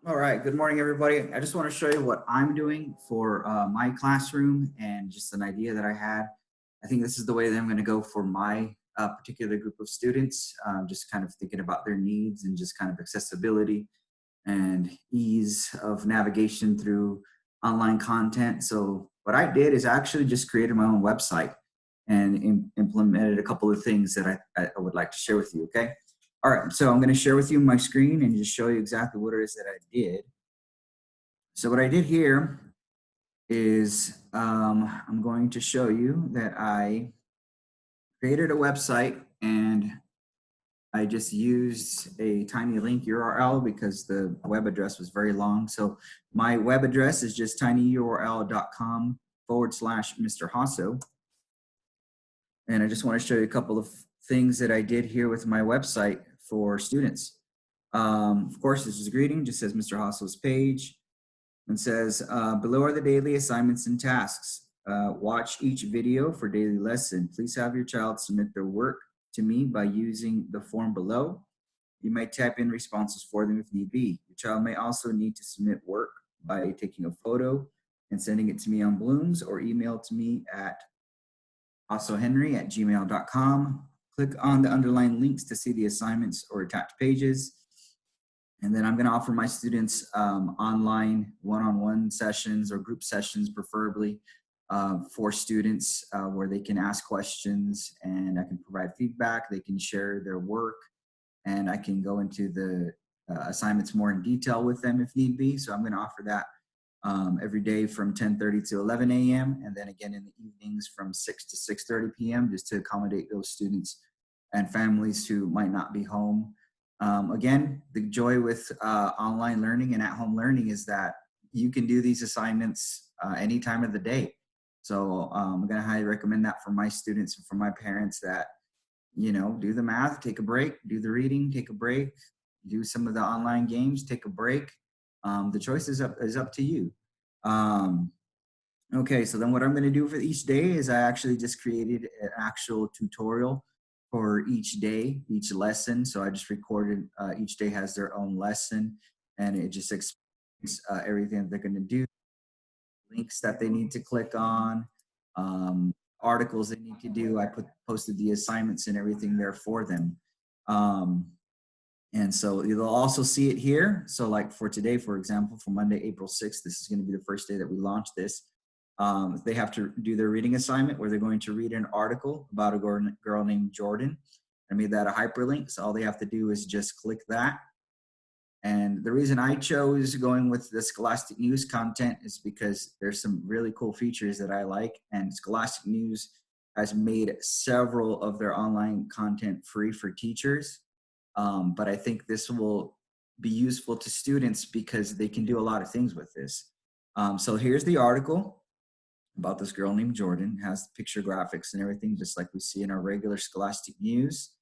All right, good morning, everybody. I just want to show you what I'm doing for my classroom and just an idea that I had. I think this is the way that I'm going to go for my particular group of students, just kind of thinking about their needs and just kind of accessibility and ease of navigation through online content. So what I did is I actually just created my own website and implemented a couple of things that I would like to share with you, okay? All right, so I'm going to share with you my screen and just show you exactly what it is that I did. So what I did here is I'm going to show you that I created a website and I just used a tiny link URL because the web address was very long. So my web address is just tinyurl.com/Mr. Jasso. And I just want to show you a couple of things that I did here with my website for students. Of course, this is a greeting, just says Mr. Hasso's page, and says, below are the daily assignments and tasks. Watch each video for daily lesson. Please have your child submit their work to me by using the form below. You may type in responses for them if need be. Your child may also need to submit work by taking a photo and sending it to me on Blooms or email to me at hassohenry@gmail.com. Click on the underlined links to see the assignments or attached pages. And then I'm going to offer my students online one-on-one sessions or group sessions, preferably for students where they can ask questions and I can provide feedback. They can share their work and I can go into the assignments more in detail with them if need be. So I'm going to offer that every day from 10:30 to 11 a.m. and then again in the evenings from 6 to 6:30 p.m. just to accommodate those students and families who might not be home. Again, the joy with online learning and at-home learning is that you can do these assignments any time of the day. So I'm going to highly recommend that for my students and for my parents that, you know, do the math, take a break, do the reading, take a break, do some of the online games, take a break. The choice is up to you. Okay, so then what I'm going to do for each day is I actually just created an actual tutorial for each day, each lesson. So I just recorded, each day has their own lesson and it just explains everything that they're going to do, links that they need to click on, articles they need to do. I posted the assignments and everything there for them. And so you'll also see it here. So like for today, for example, for Monday, April 6th, this is going to be the first day that we launch this. They have to do their reading assignment where they're going to read an article about a girl named Jordan. I made that a hyperlink. So all they have to do is just click that. And the reason I chose going with the Scholastic News content is because there's some really cool features that I like. And Scholastic News has made several of their online content free for teachers. But I think this will be useful to students because they can do a lot of things with this. So here's the article about this girl named Jordan. It has picture graphics and everything, just like we see in our regular Scholastic News.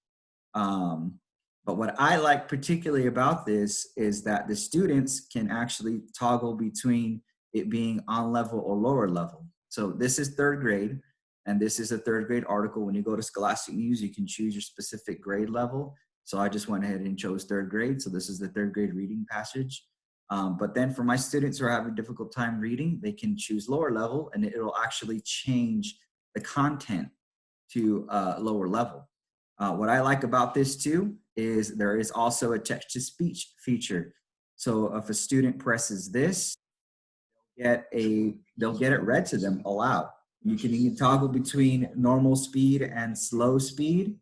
But what I like particularly about this is that the students can actually toggle between it being on level or lower level. So this is third grade, and this is a third grade article. When you go to Scholastic News, you can choose your specific grade level. So I just went ahead and chose third grade. So this is the third grade reading passage. But then for my students who are having a difficult time reading, they can choose lower level and it'll actually change the content to lower level. What I like about this too is there is also a text-to-speech feature. So if a student presses this, they'll get it read to them aloud. You can toggle between normal speed and slow speed.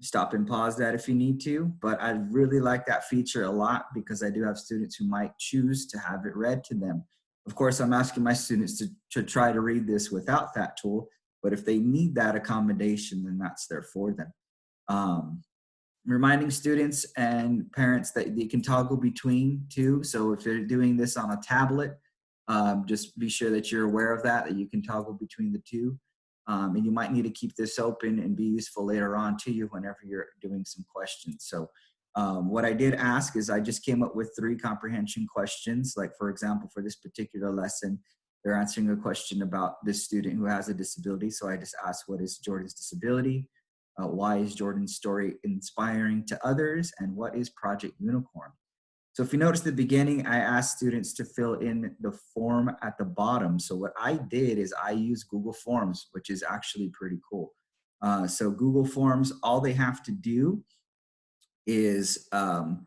Stop and pause that if you need to, but I really like that feature a lot because I do have students who might choose to have it read to them. Of course, I'm asking my students to try to read this without that tool, but if they need that accommodation, then that's there for them. Reminding students and parents that they can toggle between two. So if they're doing this on a tablet, just be sure that you're aware of that you can toggle between the two. And you might need to keep this open and be useful later on to you whenever you're doing some questions. So what I did ask is I just came up with 3 comprehension questions. Like for example, for this particular lesson, they're answering a question about this student who has a disability. So I just asked, what is Jordan's disability? Why is Jordan's story inspiring to others? And what is Project Unicorn? So if you notice the beginning, I asked students to fill in the form at the bottom. So what I did is I used Google Forms, which is actually pretty cool. So Google Forms, all they have to do is, and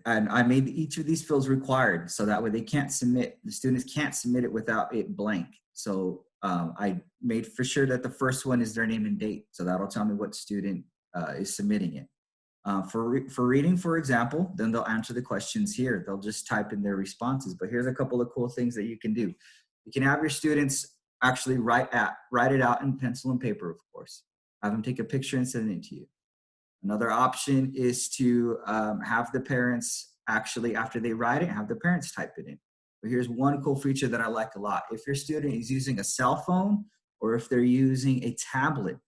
I made each of these fields required, so that way they can't submit, the students can't submit it without it blank. So I made for sure that the first one is their name and date. So that'll tell me what student is submitting it. For reading, for example, then they'll answer the questions here. They'll just type in their responses. But here's a couple of cool things that you can do. You can have your students actually write it out in pencil and paper, of course. Have them take a picture and send it to you. Another option is to have the parents actually, after they write it, have the parents type it in. But here's one cool feature that I like a lot. If your student is using a cell phone or if they're using a tablet,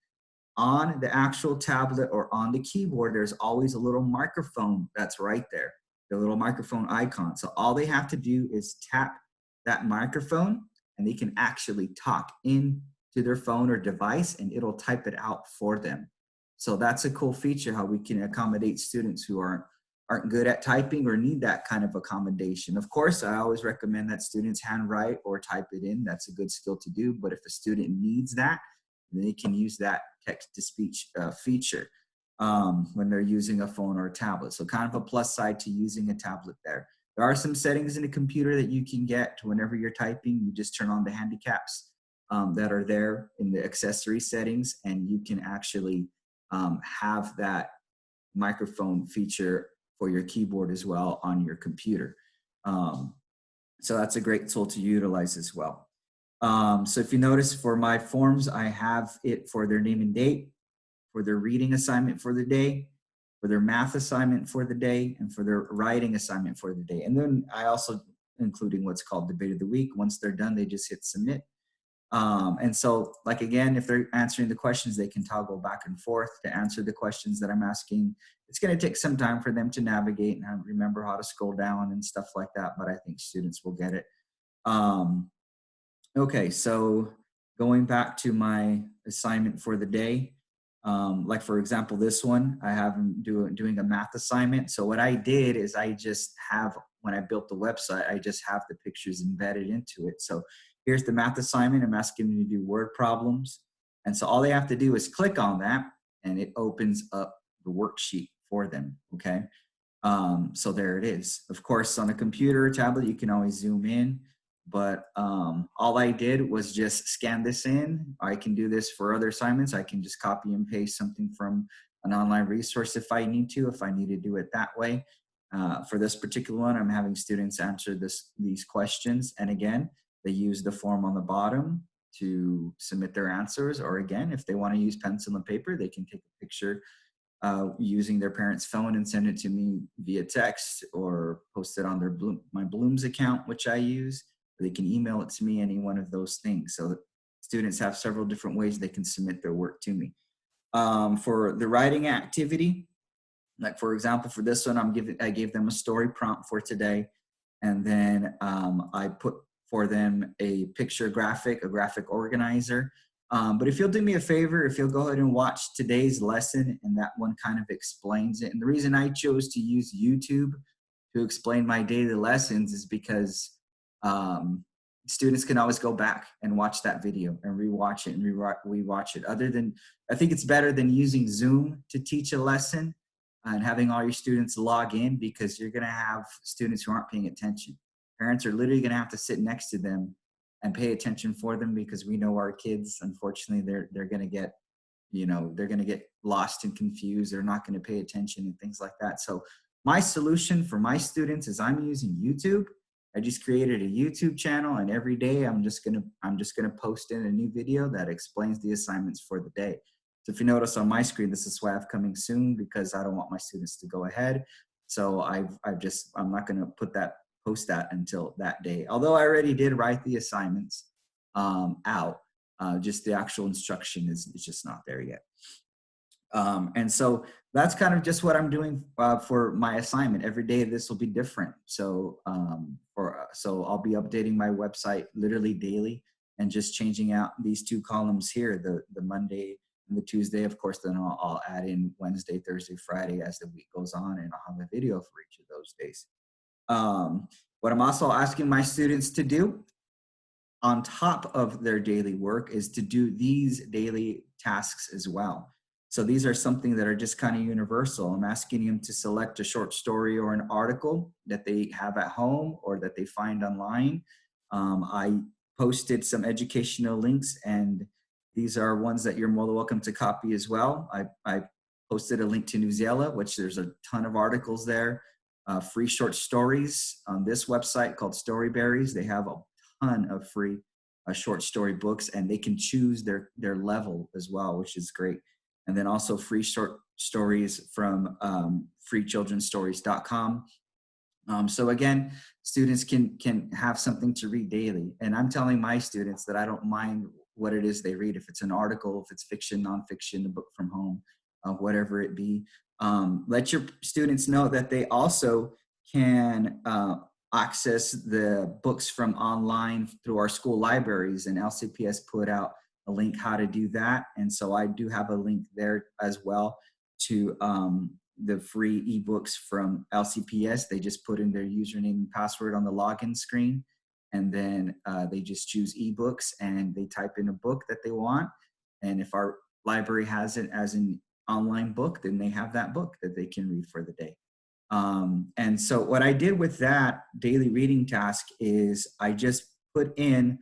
on the actual tablet or on the keyboard, there's always a little microphone that's right there, the little microphone icon. So all they have to do is tap that microphone and they can actually talk into their phone or device and it'll type it out for them. So that's a cool feature, how we can accommodate students who aren't good at typing or need that kind of accommodation. Of course, I always recommend that students handwrite or type it in. That's a good skill to do. But if a student needs that, they can use that text-to-speech feature when they're using a phone or a tablet. So kind of a plus side to using a tablet there. There are some settings in a computer that you can get to whenever you're typing. You just turn on the handicaps that are there in the accessory settings, and you can actually have that microphone feature for your keyboard as well on your computer. So that's a great tool to utilize as well. So if you notice for my forms, I have it for their name and date, for their reading assignment for the day, for their math assignment for the day, and for their writing assignment for the day. And then I also including what's called debate of the week. Once they're done, they just hit submit. And so like, again, if they're answering the questions, they can toggle back and forth to answer the questions that I'm asking. It's going to take some time for them to navigate and remember how to scroll down and stuff like that, but I think students will get it. Okay, so going back to my assignment for the day, like for example, this one, I have them doing a math assignment. So what I did is I just have, when I built the website, I just have the pictures embedded into it. So here's the math assignment. I'm asking them to do word problems. And so all they have to do is click on that and it opens up the worksheet for them, okay? So there it is. Of course, on a computer or tablet, you can always zoom in. But all I did was just scan this in. I can do this for other assignments. I can just copy and paste something from an online resource if I need to do it that way. For this particular one, I'm having students answer these questions. And again, they use the form on the bottom to submit their answers. Or again, if they want to use pencil and paper, they can take a picture using their parents' phone and send it to me via text or post it on their my Bloom's account, which I use. They can email it to me, any one of those things. So students have several different ways they can submit their work to me. For the writing activity, like for example, for this one, I gave them a story prompt for today. And then I put for them a picture graphic, a graphic organizer. But if you'll do me a favor, if you'll go ahead and watch today's lesson, and that one kind of explains it. And the reason I chose to use YouTube to explain my daily lessons is because students can always go back and watch that video and rewatch it and rewatch it. I think it's better than using Zoom to teach a lesson and having all your students log in, because you're going to have students who aren't paying attention. Parents are literally going to have to sit next to them and pay attention for them, because we know our kids, unfortunately, they're going to get, they're going to get lost and confused. They're not going to pay attention and things like that. So my solution for my students is I'm using YouTube. I just created a YouTube channel, and every day I'm just gonna post in a new video that explains the assignments for the day. So if you notice on my screen, this is why I have coming soon, because I don't want my students to go ahead. So I'm not gonna post that until that day. Although I already did write the assignments out, just the actual instruction is just not there yet. And so that's kind of just what I'm doing for my assignment. Every day this will be different. So so I'll be updating my website literally daily and just changing out these two columns here, the Monday and the Tuesday. Of course, then I'll add in Wednesday, Thursday, Friday as the week goes on, and I'll have a video for each of those those days. What I'm also asking my students to do on top of their daily work is to do these daily tasks as well. So these are something that are just kind of universal. I'm asking them to select a short story or an article that they have at home or that they find online. I posted some educational links, and these are ones that you're more than welcome to copy as well. I posted a link to Newsela, which there's a ton of articles there. Free short stories on this website called Storyberries. They have a ton of free short story books, and they can choose their level as well, which is great. And then also free short stories from freechildrenstories.com. So again, students can have something to read daily. And I'm telling my students that I don't mind what it is they read. If it's an article, if it's fiction, nonfiction, a book from home, whatever it be. Let your students know that they also can access the books from online through our school libraries, and LCPS put out a link how to do that. And so I do have a link there as well to the free ebooks from LCPS. They just put in their username and password on the login screen, and then they just choose ebooks and they type in a book that they want. And if our library has it as an online book, then they have that book that they can read for the day. And so what I did with that daily reading task is I just put in,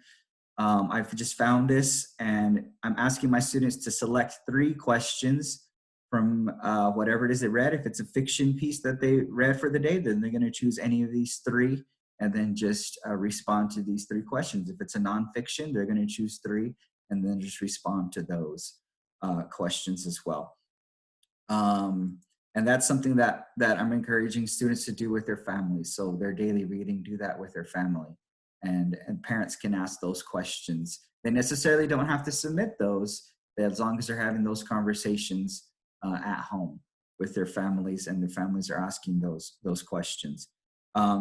I've just found this, and I'm asking my students to select 3 questions from whatever it is they read. If it's a fiction piece that they read for the day, then they're going to choose any of these 3 and then just respond to these 3 questions. If it's a nonfiction, they're going to choose 3 and then just respond to those questions as well. And that's something that I'm encouraging students to do with their families. So their daily reading, do that with their family. And parents can ask those questions. They necessarily don't have to submit those, as long as they're having those conversations at home with their families, and their families are asking those questions.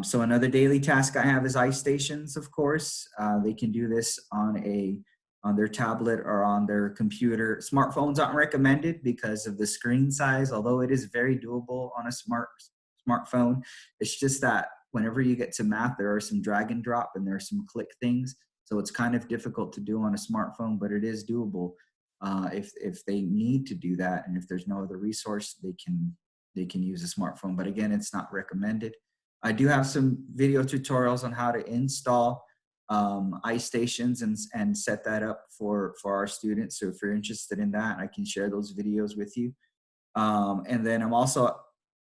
So another daily task I have is ice stations, of course. They can do this on their tablet or on their computer. Smartphones aren't recommended because of the screen size, although it is very doable on a smartphone. It's just that whenever you get to math, there are some drag and drop and there are some click things. So it's kind of difficult to do on a smartphone, but it is doable if they need to do that. And if there's no other resource, they can use a smartphone. But again, it's not recommended. I do have some video tutorials on how to install ice stations and set that up for our students. So if you're interested in that, I can share those videos with you. And then I'm also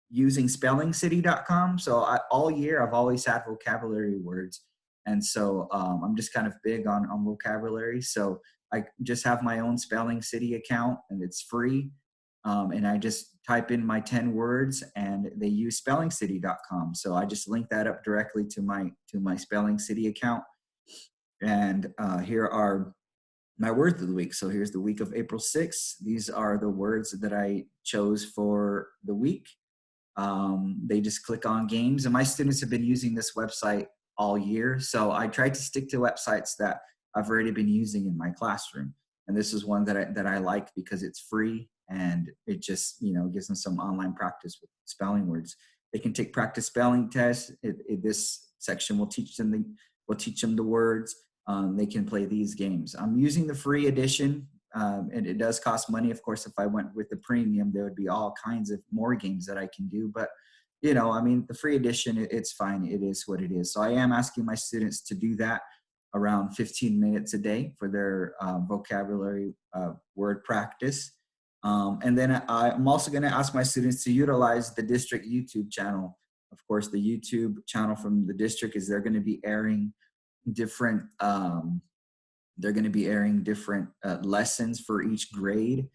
using spellingcity.com. So all year I've always had vocabulary words. And so I'm just kind of big on vocabulary. So I just have my own Spelling City account, and it's free. And I just type in my 10 words, and they use spellingcity.com. So I just link that up directly to my Spelling City account. And here are my words of the week. So here's the week of April 6th. These are the words that I chose for the week. They just click on games, and my students have been using this website all year. So I tried to stick to websites that I've already been using in my classroom. And this is one that I like because it's free, and it just, gives them some online practice with spelling words. They can take practice spelling tests. This section will teach them the words. They can play these games. I'm using the free edition, and it does cost money. Of course, if I went with the premium, there would be all kinds of more games that I can do. But, the free edition, it's fine. It is what it is. So I am asking my students to do that around 15 minutes a day for their vocabulary word practice. And then I'm also going to ask my students to utilize the district YouTube channel. Of course, the YouTube channel from the district is they're going to be airing different lessons for each grade,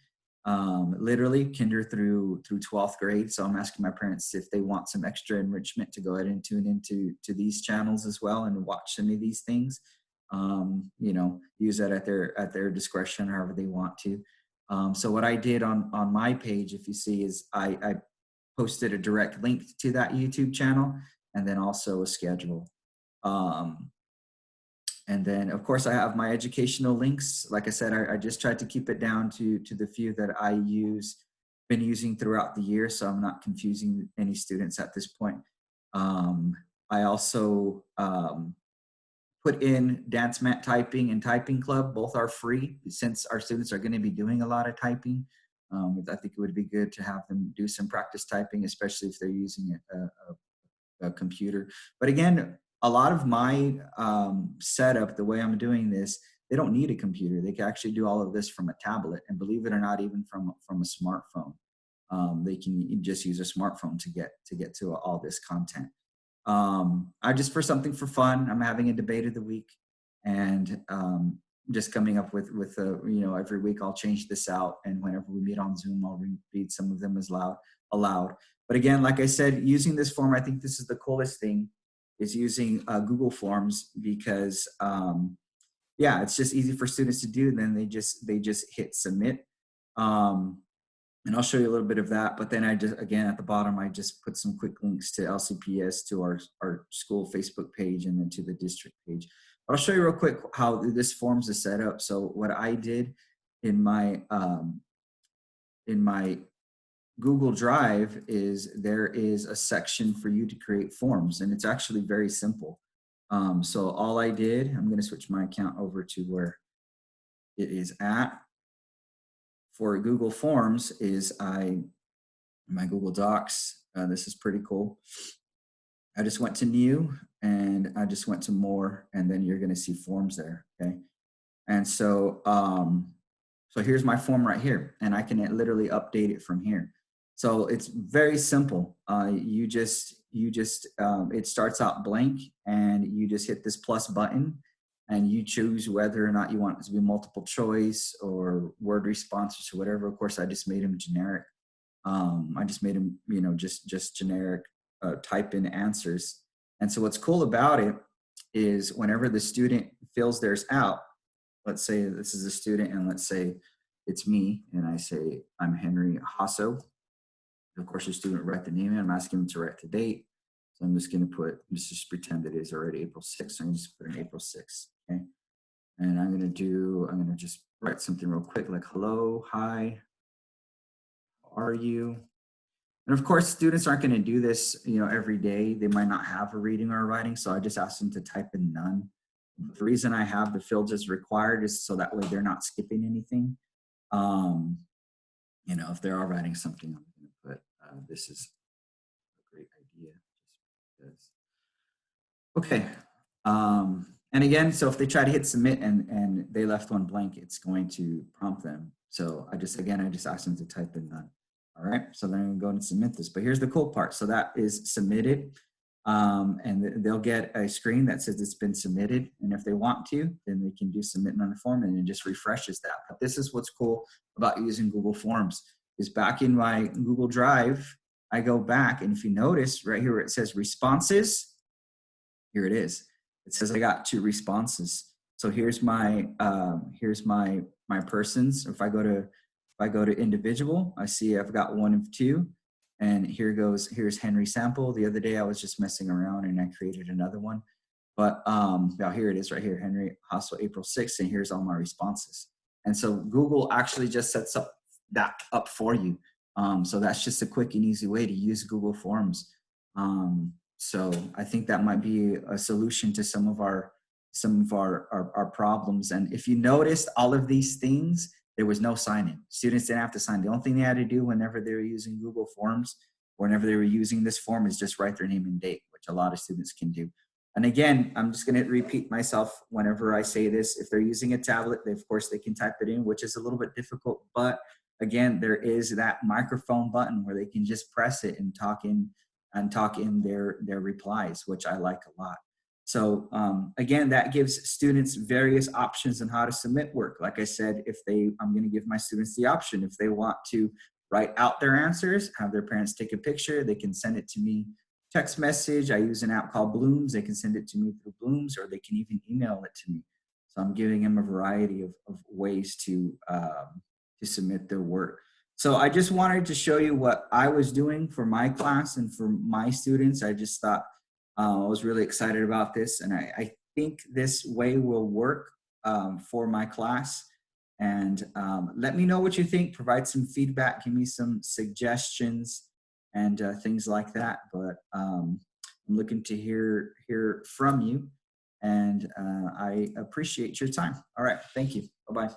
literally kinder through 12th grade. So I'm asking my parents if they want some extra enrichment to go ahead and tune into these channels as well and watch some of these things. Use that at their discretion, however they want to. So what I did on my page, if you see, is I posted a direct link to that YouTube channel, and then also a schedule. And then, of course, I have my educational links. Like I said, I just tried to keep it down to the few that I been using throughout the year, so I'm not confusing any students at this point. I also put in dance mat typing and typing club. Both are free since our students are going to be doing a lot of typing. I think it would be good to have them do some practice typing, especially if they're using a computer. But again, a lot of my setup, the way I'm doing this, they don't need a computer. They can actually do all of this from a tablet, and believe it or not, even from a smartphone. They can just use a smartphone to get to all this content. I just for something for fun. I'm having a debate of the week, and just coming up with every week I'll change this out, and whenever we meet on Zoom, I'll read some of them as aloud. But again, like I said, using this form, I think this is the coolest thing, is using Google Forms, because yeah, it's just easy for students to do. And then they just hit submit. And I'll show you a little bit of that. But then I just, again, at the bottom, I just put some quick links to LCPS, to our school Facebook page, and then to the district page. But I'll show you real quick how this forms is set up. So what I did in my Google Drive is there is a section for you to create forms, and it's actually very simple. So all I did, I'm going to switch my account over to where it is at. For Google Forms is my Google Docs. This is pretty cool. I just went to new, and I just went to more, and then you're going to see forms there. Okay. And so, so here's my form right here, and I can literally update it from here. So it's very simple. It starts out blank, and you just hit this plus button, and you choose whether or not you want it to be multiple choice or word responses or whatever. Of course, I just made them generic. I just made them, just generic type in answers. And so what's cool about it is whenever the student fills theirs out, let's say this is a student, and let's say it's me, and I say I'm Henry Jasso. Of course, the student write the name in. I'm asking them to write the date. So I'm just going to just pretend it is already April 6th. So I'm just put in April 6th. Okay. And I'm going to just write something real quick, like, hello, hi, how are you? And of course, students aren't going to do this, every day. They might not have a reading or a writing. So I just asked them to type in none. The reason I have the fields as required is so that way they're not skipping anything. If they are writing something, I'm going to put, this is a great idea. Just because. Okay. And again, so if they try to hit submit and they left one blank, it's going to prompt them. So I just asked them to type in none. All right. So then I'm going to go and submit this. But here's the cool part. So that is submitted. And they'll get a screen that says it's been submitted. And if they want to, then they can do submit on the form, and it just refreshes that. But this is what's cool about using Google Forms, is back in my Google Drive, I go back, and if you notice right here where it says responses, here it is. It says I got 2 responses. So here's my persons. If I go to individual, I see I've got 1 of 2. And here's Henry sample. The other day I was just messing around and I created another one. But now here it is right here, Henry Jasso, April 6th, and here's all my responses. And so Google actually just sets that up for you. So that's just a quick and easy way to use Google Forms. So I think that might be a solution to some of our problems. And if you noticed, all of these things, there was no sign-in. Students didn't have to sign. The only thing they had to do whenever they were using Google Forms, whenever they were using this form, is just write their name and date, which a lot of students can do. And again, I'm just going to repeat myself whenever I say this. If they're using a tablet, of course, they can type it in, which is a little bit difficult. But again, there is that microphone button where they can just press it and talk in their replies, which I like a lot. So again, that gives students various options on how to submit work. Like I said, I'm going to give my students the option, if they want to write out their answers, have their parents take a picture, they can send it to me text message. I use an app called Blooms. They can send it to me through Blooms, or they can even email it to me. So I'm giving them a variety of ways to submit their work. So I just wanted to show you what I was doing for my class and for my students. I just thought I was really excited about this, and I think this way will work for my class. And let me know what you think. Provide some feedback. Give me some suggestions and things like that. But I'm looking to hear from you, and I appreciate your time. All right, thank you. Bye bye.